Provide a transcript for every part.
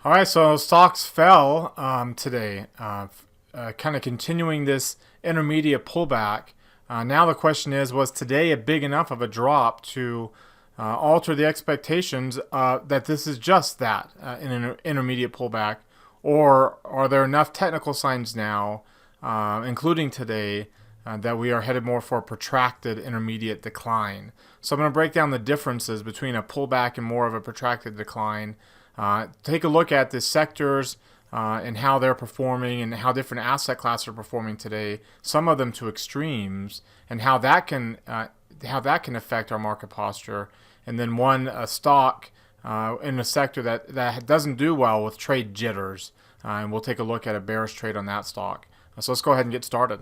All right, so stocks fell today, kind of continuing this intermediate pullback. Now the question is, was today a big enough of a drop to alter the expectations that this is just that, in an intermediate pullback, or are there enough technical signs now, including today, that we are headed more for a protracted intermediate decline? So I'm going to break down the differences between a pullback and more of a protracted decline. Take a look at the sectors and how they're performing and how different asset classes are performing today, some of them to extremes, and how that can affect our market posture. And then one stock in a sector that doesn't do well with trade jitters, and we'll take a look at a bearish trade on that stock. So let's go ahead and get started.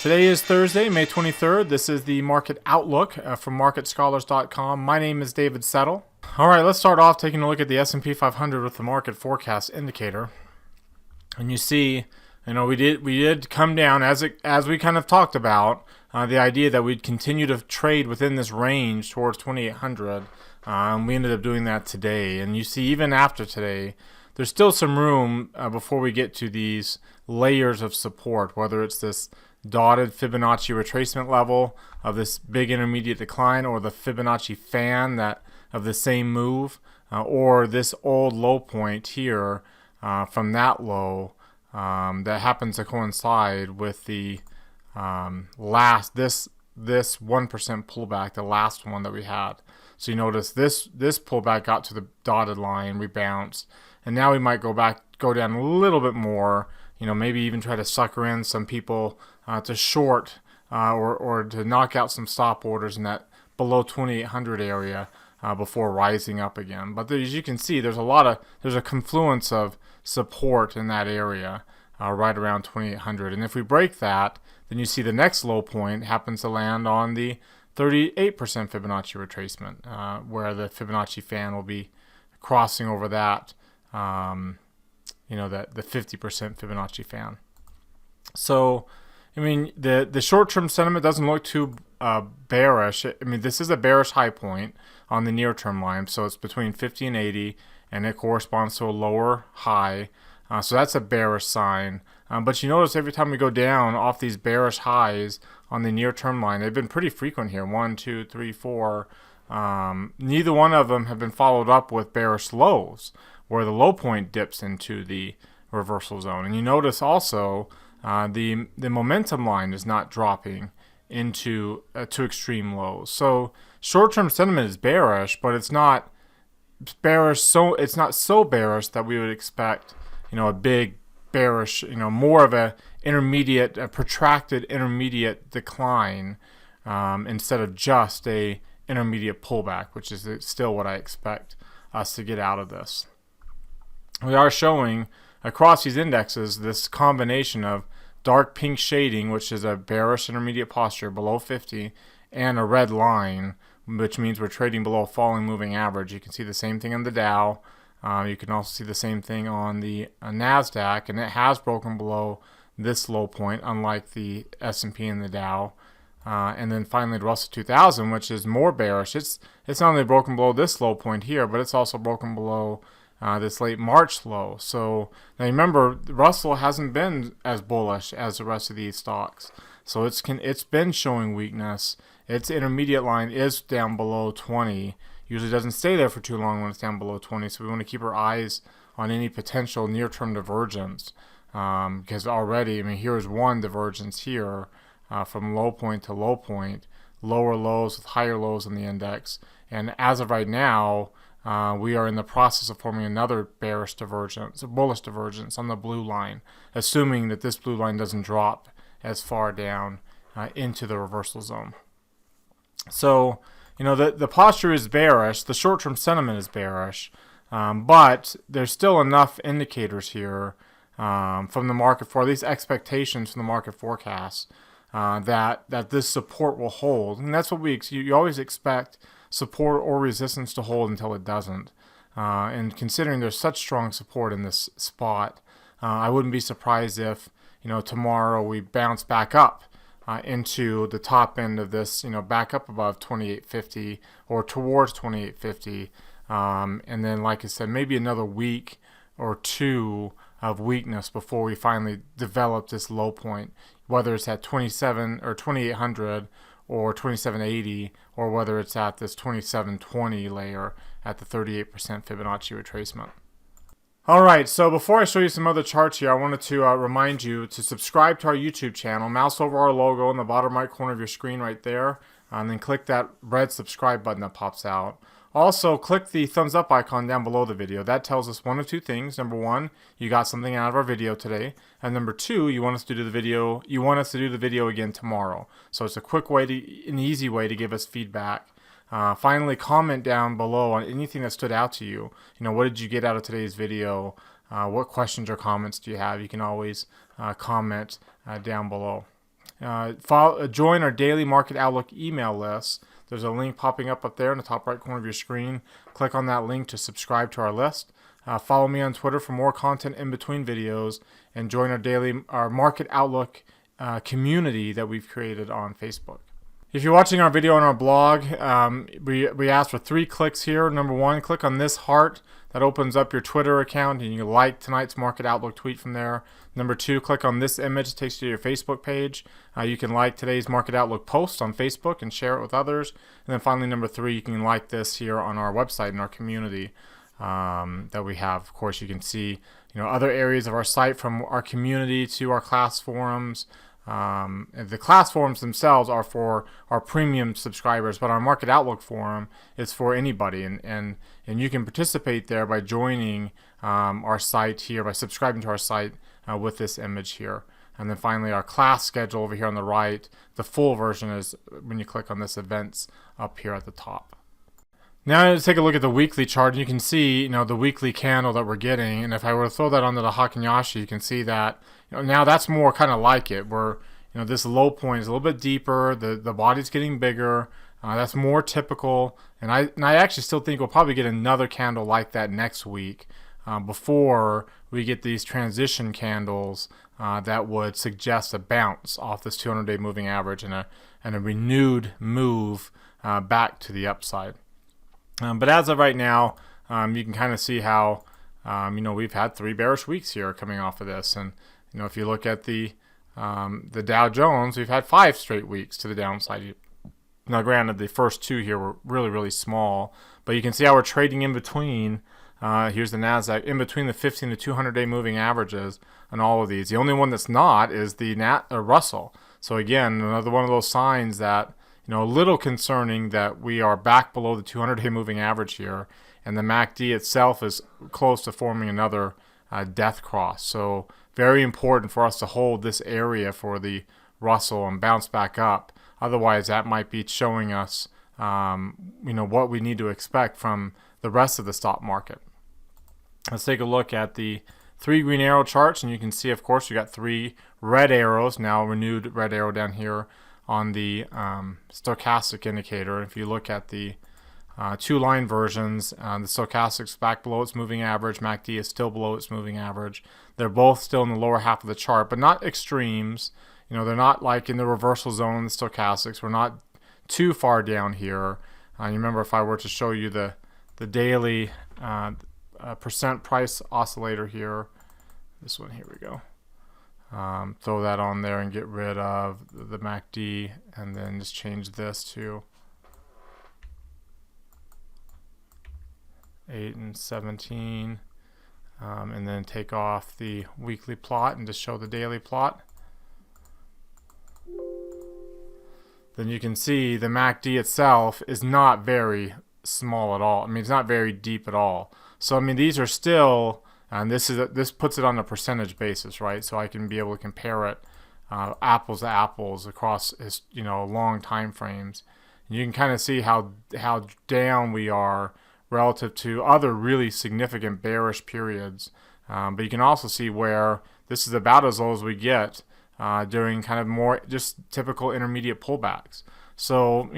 Today is Thursday, May 23rd. This is the market outlook from MarketScholars.com. My name is David Settle. All right, let's start off taking a look at the S&P 500 with the market forecast indicator. And you see, we did come down as we kind of talked about the idea that we'd continue to trade within this range towards 2,800. We ended up doing that today, and you see even after today, there's still some room before we get to these layers of support, whether it's this dotted Fibonacci retracement level of this big intermediate decline, or the Fibonacci fan that of the same move, or this old low point here from that low that happens to coincide with the this 1% pullback, the last one that we had. So you notice this pullback got to the dotted line, rebounced, and now we might go down a little bit more. Maybe even try to sucker in some people to short or to knock out some stop orders in that below 2,800 area before rising up again. But as you can see, there's a confluence of support in that area right around 2,800. And if we break that, then you see the next low point happens to land on the 38% Fibonacci retracement, where the Fibonacci fan will be crossing over that. The 50% Fibonacci fan. So, the short-term sentiment doesn't look too bearish. This is a bearish high point on the near-term line, so it's between 50 and 80, and it corresponds to a lower high. So that's a bearish sign. But you notice every time we go down off these bearish highs on the near-term line, they've been pretty frequent here. 1, 2, 3, 4. Neither one of them have been followed up with bearish lows, where the low point dips into the reversal zone. And you notice also the momentum line is not dropping into to extreme lows. So short-term sentiment is bearish, but it's not bearish. So it's not so bearish that we would expect a big bearish, more of a protracted intermediate decline instead of just a intermediate pullback, which is still what I expect us to get out of this. We are showing across these indexes this combination of dark pink shading, which is a bearish intermediate posture below 50, and a red line, which means we're trading below a falling moving average. You can see the same thing on the Dow. You can also see the same thing on the NASDAQ, and it has broken below this low point, unlike the S&P and the Dow. And then finally the Russell 2000, which is more bearish. It's not only broken below this low point here, but it's also broken below this late March low. So now remember, Russell hasn't been as bullish as the rest of these stocks. So it's been showing weakness. Its intermediate line is down below 20. Usually doesn't stay there for too long when it's down below 20. So we want to keep our eyes on any potential near-term divergence. Because already, here's one divergence here from low point to low point, lower lows with higher lows in the index. And as of right now, we are in the process of forming another bullish divergence on the blue line, assuming that this blue line doesn't drop as far down into the reversal zone. So, the posture is bearish, the short-term sentiment is bearish, but there's still enough indicators here from the market, for these expectations from the market forecast, that this support will hold. And that's what you always expect support or resistance to hold until it doesn't. And considering there's such strong support in this spot, I wouldn't be surprised if tomorrow we bounce back up into the top end of this, back up above 2850 or towards 2850. And then, like I said, maybe another week or two of weakness before we finally develop this low point, whether it's at 27 or 2800 or 2780, or whether it's at this 2720 layer at the 38% Fibonacci retracement. Alright, so before I show you some other charts here, I wanted to remind you to subscribe to our YouTube channel. Mouse over our logo in the bottom right corner of your screen right there, and then click that red subscribe button that pops out. Also, click the thumbs up icon down below the video. That tells us one of two things. Number one, you got something out of our video today, and number two, you want us to do the video again tomorrow. So it's a quick way an easy way to give us feedback. Finally, comment down below on anything that stood out to you. What did you get out of today's video? What questions or comments do you have? You can always comment down below. Join our daily market outlook email list. There's a link popping up there in the top right corner of your screen. Click on that link to subscribe to our list. Follow me on Twitter for more content in between videos, and join our market outlook community that we've created on Facebook. If you're watching our video on our blog, we asked for 3 clicks here. Number one, click on this heart. That opens up your Twitter account, and you can like tonight's Market Outlook tweet from there. Number 2, click on this image. It takes you to your Facebook page. You can like today's Market Outlook post on Facebook and share it with others. And then finally, number 3, you can like this here on our website in our community that we have. Of course, you can see other areas of our site, from our community to our class forums. The class forums themselves are for our premium subscribers, but our Market Outlook forum is for anybody, and you can participate there by joining our site here, by subscribing to our site with this image here. And then finally, our class schedule over here on the right. The full version is when you click on this events up here at the top. Now let's take a look at the weekly chart, and you can see the weekly candle that we're getting. And if I were to throw that onto the Heikin Ashi, you can see that now that's more kind of like it, where this low point is a little bit deeper, the body's getting bigger. That's more typical, and I actually still think we'll probably get another candle like that next week before we get these transition candles that would suggest a bounce off this 200-day moving average and a renewed move back to the upside. But as of right now, you can kind of see how we've had 3 bearish weeks here coming off of this, and if you look at the Dow Jones, we've had 5 straight weeks to the downside. Now, granted, the first 2 here were really, really small, but you can see how we're trading in between. Here's the NASDAQ, in between the 15 to 200-day moving averages on all of these. The only one that's not is the Russell. So again, another one of those signs that, a little concerning, that we are back below the 200-day moving average here, and the MACD itself is close to forming another death cross. So very important for us to hold this area for the Russell and bounce back up. Otherwise, that might be showing us, what we need to expect from the rest of the stock market. Let's take a look at the 3 green arrow charts, and you can see, of course, we got 3 red arrows, now renewed red arrow down here on the stochastic indicator. If you look at the 2 line versions, the stochastic's back below its moving average, MACD is still below its moving average. They're both still in the lower half of the chart, but not extremes. They're not like in the reversal zone in the stochastics. We're not too far down here. You remember, if I were to show you the daily percent price oscillator here, this one, here we go. Throw that on there and get rid of the MACD, and then just change this to 8 and 17, and then take off the weekly plot and just show the daily plot. Then you can see the MACD itself is not very small at all. It's not very deep at all. So these are still, and this puts it on a percentage basis, right? So I can be able to compare it apples to apples across long time frames. And you can kind of see how down we are relative to other really significant bearish periods. But you can also see where this is about as low as we get during kind of more just typical intermediate pullbacks. So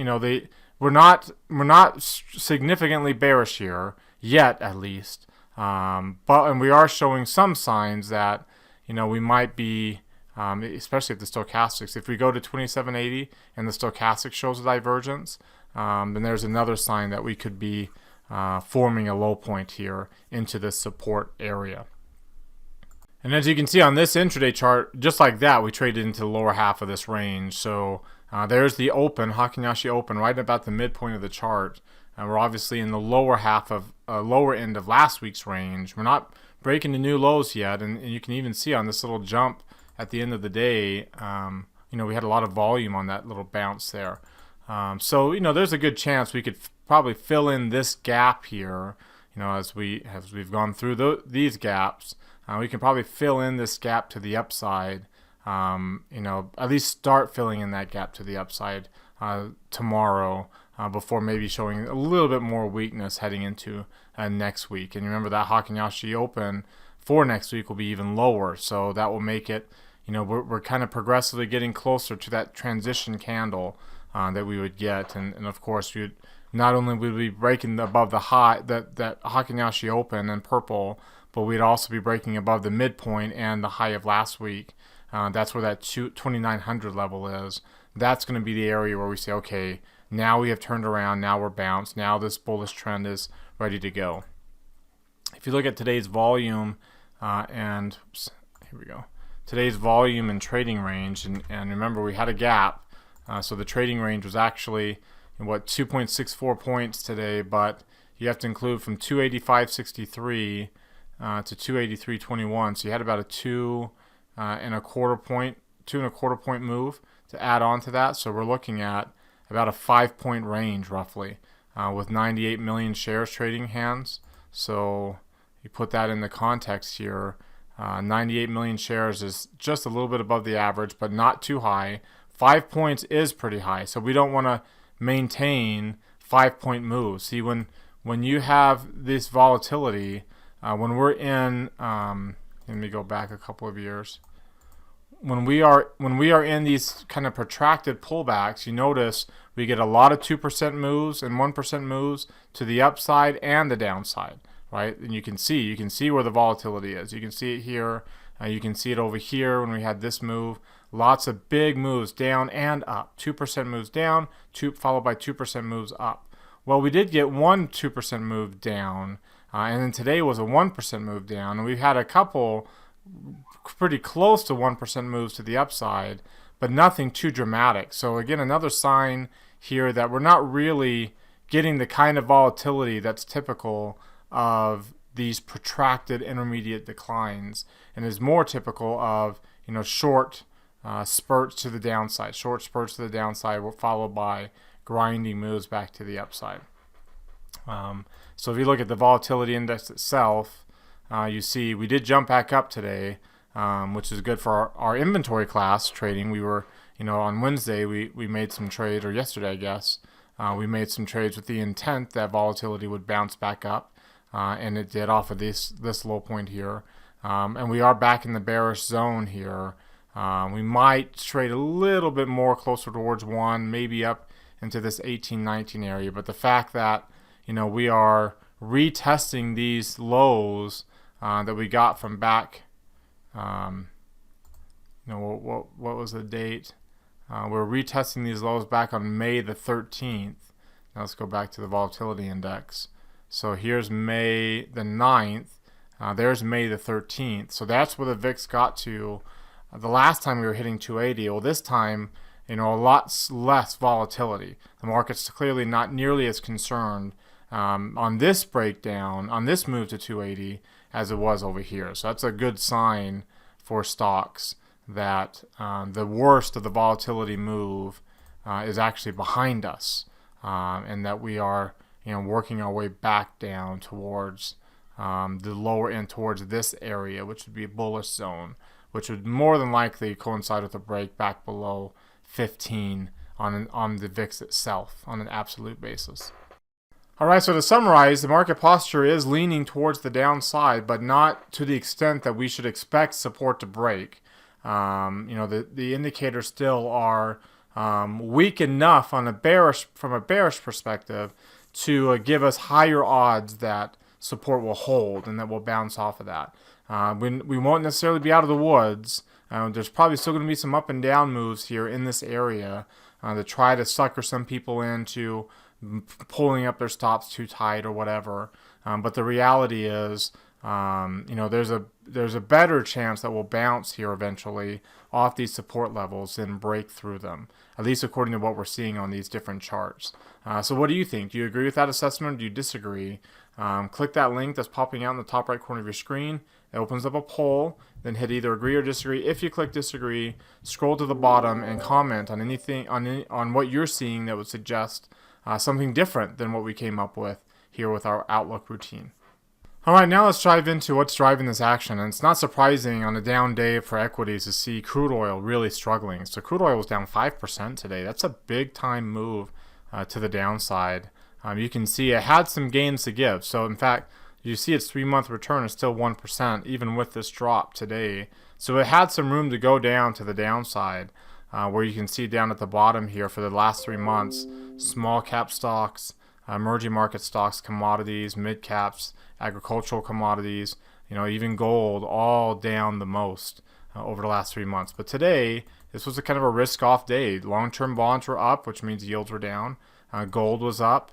we're not significantly bearish here yet, at least. And we are showing some signs that we might be especially if the stochastics. If we go to 2780 and the stochastic shows a divergence, then there's another sign that we could be forming a low point here into this support area. And as you can see on this intraday chart, just like that, we traded into the lower half of this range. So there's the open, Heikin-Ashi open, right about the midpoint of the chart. We're obviously in the lower half of lower end of last week's range. We're not breaking the new lows yet, and you can even see on this little jump at the end of the day, we had a lot of volume on that little bounce there. So there's a good chance we could probably fill in this gap here. As we've gone through these gaps. We can probably fill in this gap to the upside, at least start filling in that gap to the upside tomorrow before maybe showing a little bit more weakness heading into next week. And remember that Heikin-Ashi open for next week will be even lower, so that will make it, we're kind of progressively getting closer to that transition candle that we would get. And of course, not only would we be breaking above the high, that Heikin-Ashi open in purple, but we'd also be breaking above the midpoint and the high of last week. That's where that 2900 level is. That's going to be the area where we say, okay, now we have turned around, now we're bounced, now this bullish trend is ready to go. If you look at today's volume today's volume and trading range, and remember we had a gap, so the trading range was actually 2.64 points today, but you have to include from 285.63 to 283.21, so you had about a 2.25 point move to add on to that. So we're looking at about a 5-point range roughly, with 98 million shares trading hands. So you put that in the context here, 98 million shares is just a little bit above the average, but not too high. 5 points is pretty high, so we don't want to maintain 5-point moves. See, when you have this volatility, when we're in, let me go back a couple of years. When we are in these kind of protracted pullbacks, you notice we get a lot of 2% moves and 1% moves to the upside and the downside, right? And you can see where the volatility is. You can see it here. You can see it over here when we had this move. Lots of big moves down and up. 2% moves down, followed by 2% moves up. Well, we did get one 2% move down, and then today was a 1% move down. And we've had a couple pretty close to 1% moves to the upside, but nothing too dramatic. So again, another sign here that we're not really getting the kind of volatility that's typical of these protracted intermediate declines, and is more typical of short spurts to the downside. Short spurts to the downside were followed by grinding moves back to the upside. So if you look at the volatility index itself, you see we did jump back up today, which is good for our inventory class trading. We were, on Wednesday we made some trades, or yesterday I guess, we made some trades with the intent that volatility would bounce back up, and it did off of this low point here. And we are back in the bearish zone here. We might trade a little bit more closer towards 1, maybe up into this 18-19 area. But the fact that we are retesting these lows that we got from back, what was the date? We're retesting these lows back on May the 13th. Now let's go back to the volatility index. So here's May the 9th. There's May the 13th. So that's where the VIX got to the last time we were hitting 280. Well, this time, a lot less volatility. The market's clearly not nearly as concerned on this breakdown, on this move to 280, as it was over here. So that's a good sign for stocks that the worst of the volatility move is actually behind us, and that we are working our way back down towards the lower end, towards this area, which would be a bullish zone, which would more than likely coincide with a break back below 15 on the VIX itself on an absolute basis. All right, so to summarize, the market posture is leaning towards the downside, but not to the extent that we should expect support to break. The indicators still are weak enough from a bearish perspective to give us higher odds that support will hold and that we'll bounce off of that. We won't necessarily be out of the woods, There's probably still going to be some up and down moves here in this area to try to sucker some people into pulling up their stops too tight or whatever. But the reality is, there's a better chance that we'll bounce here eventually off these support levels and break through them, at least according to what we're seeing on these different charts. So what do you think? Do you agree with that assessment or do you disagree? Click that link that's popping out in the top right corner of your screen. It opens up a poll. Then hit either agree or disagree. If you click disagree, scroll to the bottom and comment on anything on what you're seeing that would suggest something different than what we came up with here with our Outlook routine. All right, now let's dive into what's driving this action. And it's not surprising on a down day for equities to see crude oil really struggling. So crude oil was down 5% today. That's a big time move to the downside. You can see it had some gains to give. So in fact, you see its 3-month return is still 1%, even with this drop today. So it had some room to go down to the downside, where you can see down at the bottom here for the last 3 months, small cap stocks, emerging market stocks, commodities, mid caps, agricultural commodities, even gold, all down the most over the last 3 months. But today, this was a kind of a risk-off day. Long-term bonds were up, which means yields were down. Gold was up.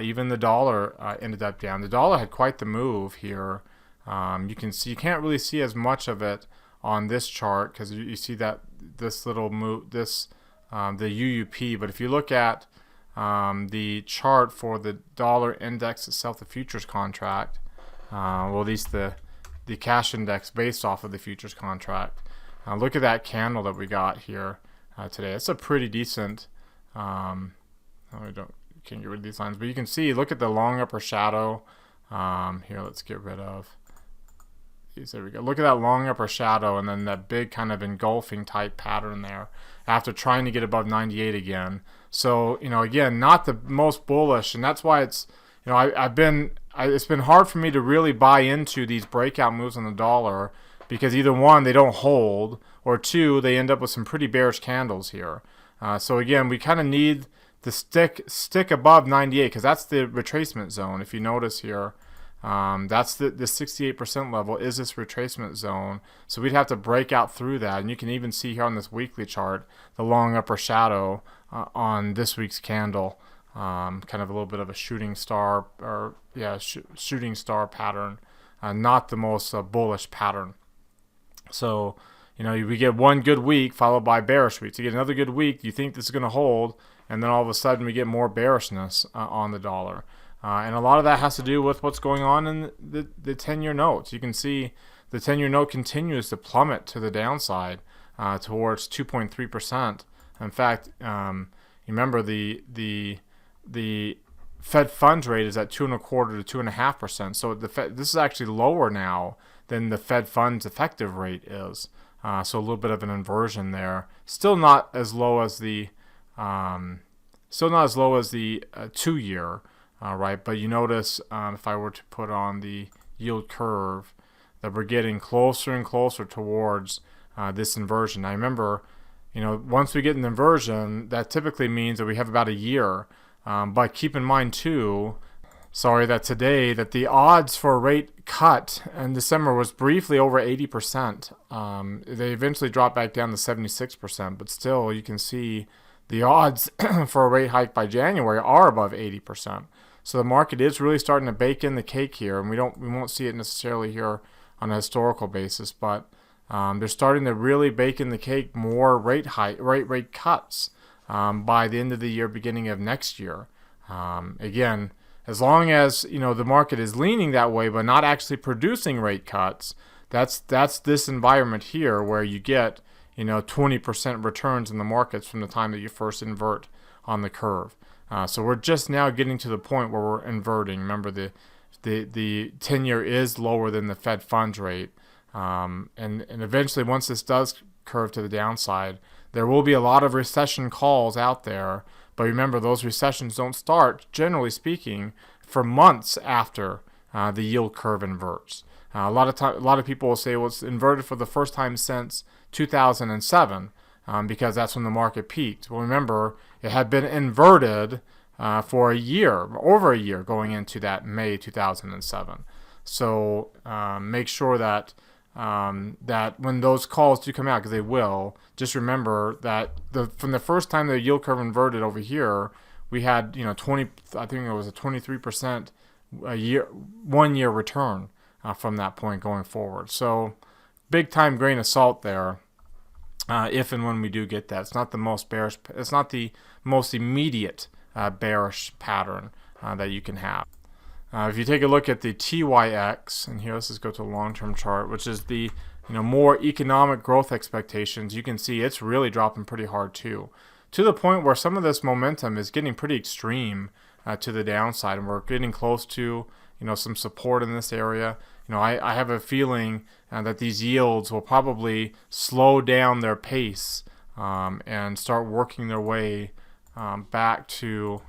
Even the dollar ended up down. The dollar had quite the move here. You can see, you can't really see as much of it on this chart because you see that this little move, the UUP. But if you look at the chart for the dollar index itself, the futures contract, well, at least the cash index based off of the futures contract. Look at that candle that we got here today. It's a pretty decent. Can't get rid of these lines, but you can see. Look at the long upper shadow. Here, let's get rid of these. There we go. Look at that long upper shadow, and then that big kind of engulfing type pattern there. After trying to get above 98 again. So, again, not the most bullish, and that's why it's, it's been hard for me to really buy into these breakout moves on the dollar because either one, they don't hold, or two, they end up with some pretty bearish candles here. So again, we kind of need to stick above 98 because that's the retracement zone. If you notice here, that's the 68% level is this retracement zone. So we'd have to break out through that. And you can even see here on this weekly chart, the long upper shadow on this week's candle, kind of a little bit of a shooting star shooting star pattern, not the most bullish pattern. So, we get one good week followed by bearish weeks. You get another good week, you think this is going to hold, and then all of a sudden we get more bearishness on the dollar. And a lot of that has to do with what's going on in the 10-year notes. You can see the 10-year note continues to plummet to the downside towards 2.3%. In fact, remember the Fed funds rate is at 2.25% to 2.5%. So this is actually lower now than the Fed funds effective rate is. So a little bit of an inversion there. Still not as low as the 2-year, right? But you notice if I were to put on the yield curve that we're getting closer and closer towards this inversion. Now remember, once we get an inversion, that typically means that we have about a year. But keep in mind too, that today that the odds for a rate cut in December was briefly over 80%. They eventually dropped back down to 76%, but still you can see the odds for a rate hike by January are above 80%. So the market is really starting to bake in the cake here, and we won't see it necessarily here on a historical basis, but they're starting to really bake in the cake more rate cuts by the end of the year, beginning of next year. Again, as long as the market is leaning that way, but not actually producing rate cuts, that's this environment here where you get 20% returns in the markets from the time that you first invert on the curve. So we're just now getting to the point where we're inverting. Remember, the 10-year is lower than the Fed funds rate, and eventually, once this does curve to the downside, there will be a lot of recession calls out there. But remember, those recessions don't start, generally speaking, for months after the yield curve inverts. A lot of people will say, well, it's inverted for the first time since 2007 because that's when the market peaked. Well, remember, it had been inverted for over a year going into that May 2007. So make sure that that when those calls do come out, because they will, just remember that from the first time the yield curve inverted over here, we had 20, I think it was a 23% a year 1 year return from that point going forward. So big time grain of salt there. If and when we do get that, it's not the most bearish. It's not the most immediate bearish pattern that you can have. If you take a look at the TYX, and here let's just go to a long-term chart, which is the more economic growth expectations, you can see it's really dropping pretty hard too, to the point where some of this momentum is getting pretty extreme to the downside, and we're getting close to some support in this area. I have a feeling that these yields will probably slow down their pace and start working their way back to.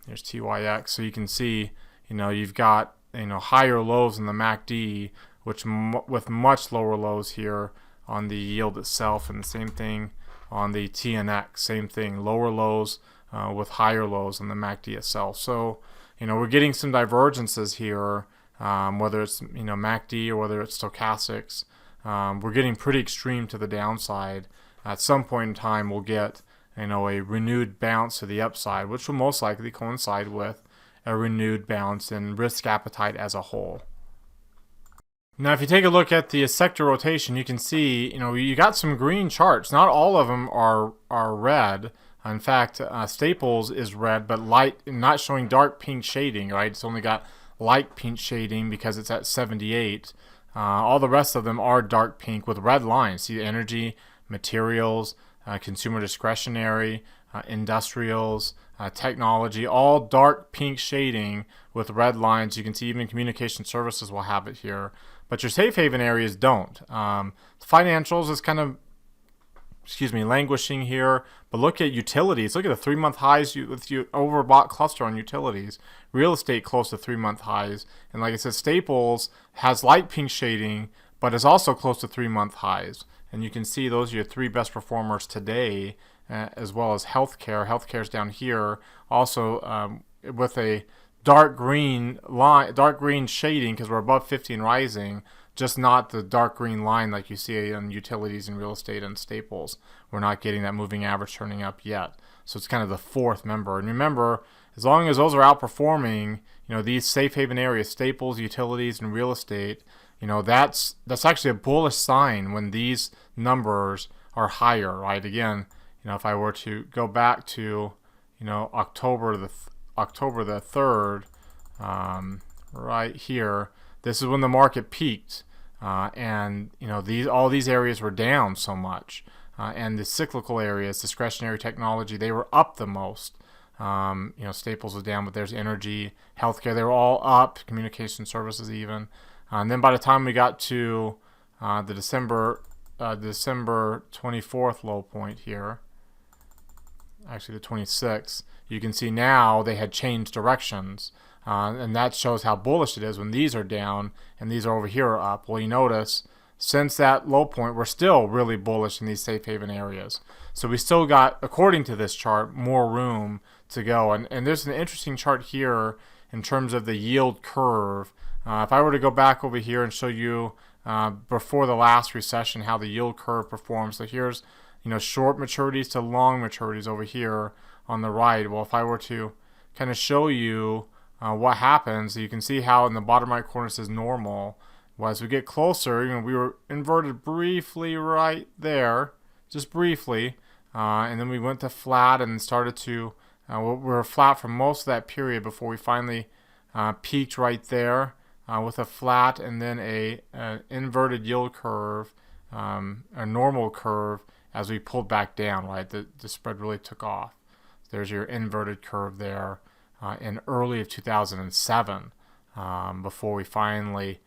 There's TYX, so you can see, you've got higher lows in the MACD, which with much lower lows here on the yield itself, and the same thing on the TNX, same thing, lower lows with higher lows on the MACD itself. So we're getting some divergences here, whether it's MACD or whether it's stochastics. We're getting pretty extreme to the downside. At some point in time, we'll get a renewed bounce to the upside, which will most likely coincide with a renewed bounce in risk appetite as a whole. Now, if you take a look at the sector rotation, you can see, you got some green charts. Not all of them are red. In fact, Staples is red, but light, not showing dark pink shading, right? It's only got light pink shading because it's at 78. All the rest of them are dark pink with red lines. See, energy, materials, consumer discretionary, industrials, technology, all dark pink shading with red lines. You can see even communication services will have it here, but your safe haven areas don't. Financials is kind of, languishing here, but look at utilities. Look at the 3-month highs with your overbought cluster on utilities. Real estate close to 3-month highs, and like I said, Staples has light pink shading, but is also close to 3-month highs. And you can see those are your 3 best performers today, as well as healthcare. Healthcare's down here, also with a dark green line, dark green shading because we're above 50 and rising. Just not the dark green line like you see on utilities and real estate and Staples. We're not getting that moving average turning up yet. So it's kind of the 4th member. And remember, as long as those are outperforming, these safe haven areas, Staples, utilities, and real estate, that's actually a bullish sign when these numbers are higher, right? Again, if I were to go back to, October the 3rd, right here, this is when the market peaked, and all these areas were down so much, and the cyclical areas, discretionary technology, they were up the most. Staples was down, but there's energy, healthcare, they were all up, communication services even. And then by the time we got to the December 24th low point here, actually the 26th, you can see now they had changed directions. And that shows how bullish it is when these are down and these are over here are up. Well, you notice since that low point, we're still really bullish in these safe haven areas. So we still got, according to this chart, more room to go. And there's an interesting chart here in terms of the yield curve. If I were to go back over here and show you before the last recession how the yield curve performs. So here's short maturities to long maturities over here on the right. Well, if I were to kind of show you what happens, you can see how in the bottom right corner it says normal. Well, as we get closer, we were inverted briefly right there, just briefly, and then we went to flat and started to, we were flat for most of that period before we finally peaked right there with a flat and then an inverted yield curve, a normal curve as we pulled back down, right? The spread really took off. There's your inverted curve there in early of 2007 before we finally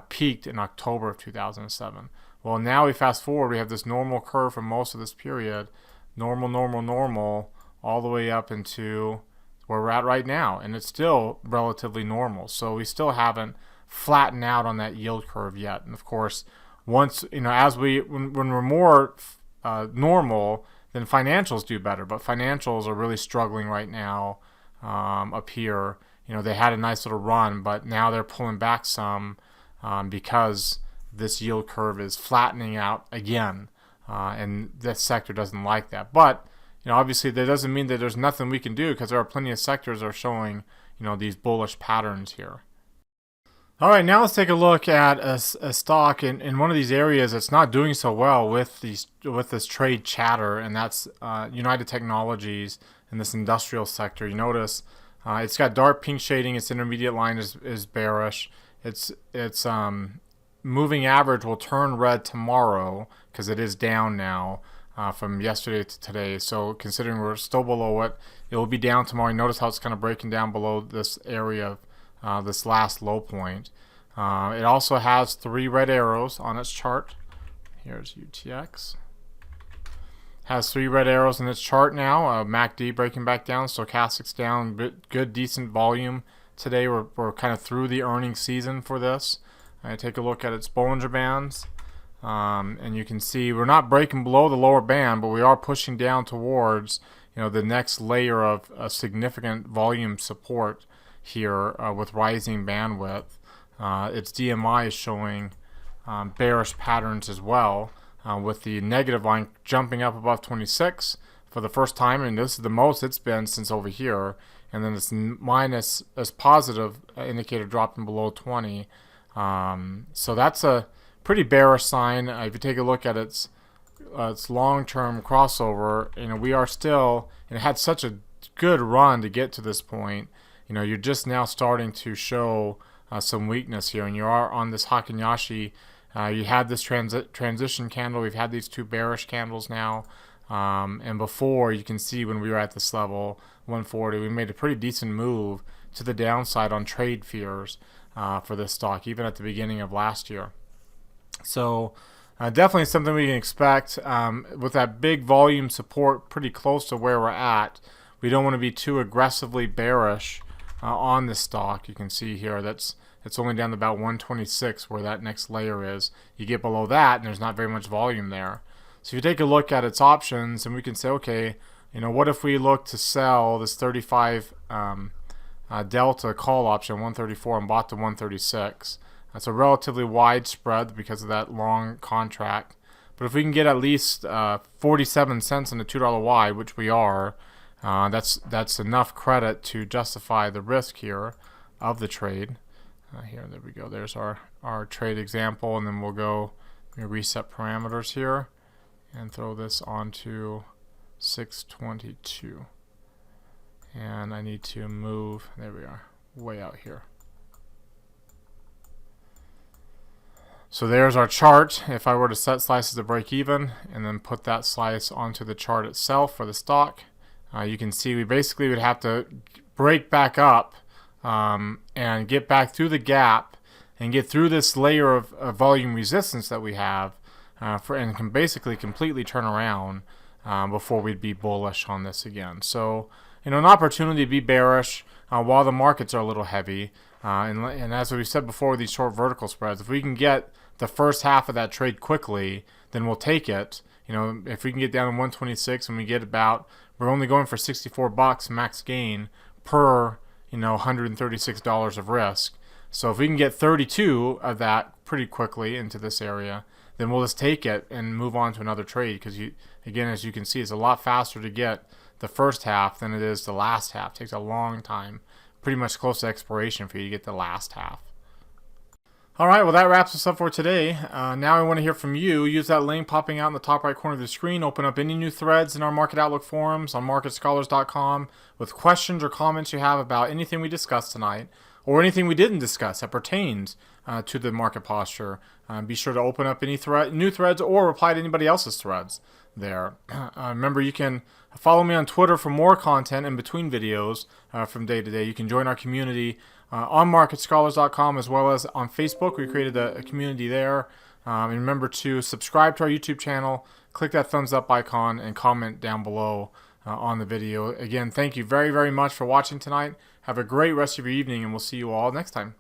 peaked in October of 2007. Well, now we fast forward, we have this normal curve for most of this period, normal, all the way up into where we're at right now, and it's still relatively normal. So we still haven't flattened out on that yield curve yet. And of course, once as when we're more normal, then financials do better. But financials are really struggling right now up here. They had a nice little run, but now they're pulling back some. because this yield curve is flattening out again, and this sector doesn't like that. But obviously that doesn't mean that there's nothing we can do, because there are plenty of sectors that are showing these bullish patterns here. All right, now let's take a look at a stock in one of these areas that's not doing so well with this trade chatter, and that's United Technologies in this industrial sector. You notice it's got dark pink shading. Its intermediate line is bearish. Its moving average will turn red tomorrow because it is down now from yesterday to today. So considering we're still below it, it will be down tomorrow. Notice how it's kind of breaking down below this area of this last low point. It also has 3 red arrows on its chart. Here's UTX. Has 3 red arrows in its chart now. MACD breaking back down. Stochastics down. Good, decent volume today. We're kind of through the earnings season for this. Take a look at its Bollinger Bands. And you can see we're not breaking below the lower band, but we are pushing down towards the next layer of significant volume support here with rising bandwidth. Its DMI is showing bearish patterns as well, with the negative line jumping up above 26 for the first time, and this is the most it's been since over here. And then this minus as positive indicator dropping below 20. So that's a pretty bearish sign. If you take a look at its long-term crossover, we are still, and it had such a good run to get to this point. You're just now starting to show some weakness here, and you are on this Heikin-Ashi. You had this transition candle. We've had these 2 bearish candles now, and before, you can see when we were at this level 140, we made a pretty decent move to the downside on trade fears for this stock, even at the beginning of last year. So definitely something we can expect with that big volume support pretty close to where we're at. We don't want to be too aggressively bearish on this stock. You can see here it's only down to about 126 where that next layer is. You get below that and there's not very much volume there. So if you take a look at its options, and we can say, okay, what if we look to sell this 35 delta call option 134 and bought to 136? That's a relatively wide spread because of that long contract. But if we can get at least 47 cents in the $2 Y, which we are, that's enough credit to justify the risk here of the trade. There we go. There's our trade example, and then we'll go reset parameters here and throw this onto 622. And I need to move, there we are, way out here. So there's our chart. If I were to set slices to break even and then put that slice onto the chart itself for the stock, you can see we basically would have to break back up and get back through the gap and get through this layer of volume resistance that we have and can basically completely turn around before we'd be bullish on this again. So an opportunity to be bearish while the markets are a little heavy. And as we said before with these short vertical spreads, if we can get the first half of that trade quickly, then we'll take it. If we can get down to 126 and we get we're only going for $64 max gain per $136 of risk. So if we can get 32 of that pretty quickly into this area, then we'll just take it and move on to another trade, because again, as you can see, it's a lot faster to get the first half than it is the last half. It takes a long time, pretty much close to expiration, for you to get the last half. All right, well, that wraps us up for today. Now I want to hear from you. Use that link popping out in the top right corner of the screen. Open up any new threads in our Market Outlook forums on MarketScholars.com with questions or comments you have about anything we discussed tonight, or anything we didn't discuss that pertains to the market posture. Be sure to open up any new threads or reply to anybody else's threads there. Remember, you can follow me on Twitter for more content in between videos from day to day. You can join our community on MarketScholars.com, as well as on Facebook. We created a community there. And remember to subscribe to our YouTube channel, click that thumbs up icon, and comment down below on the video. Again, thank you very, very much for watching tonight. Have a great rest of your evening, and we'll see you all next time.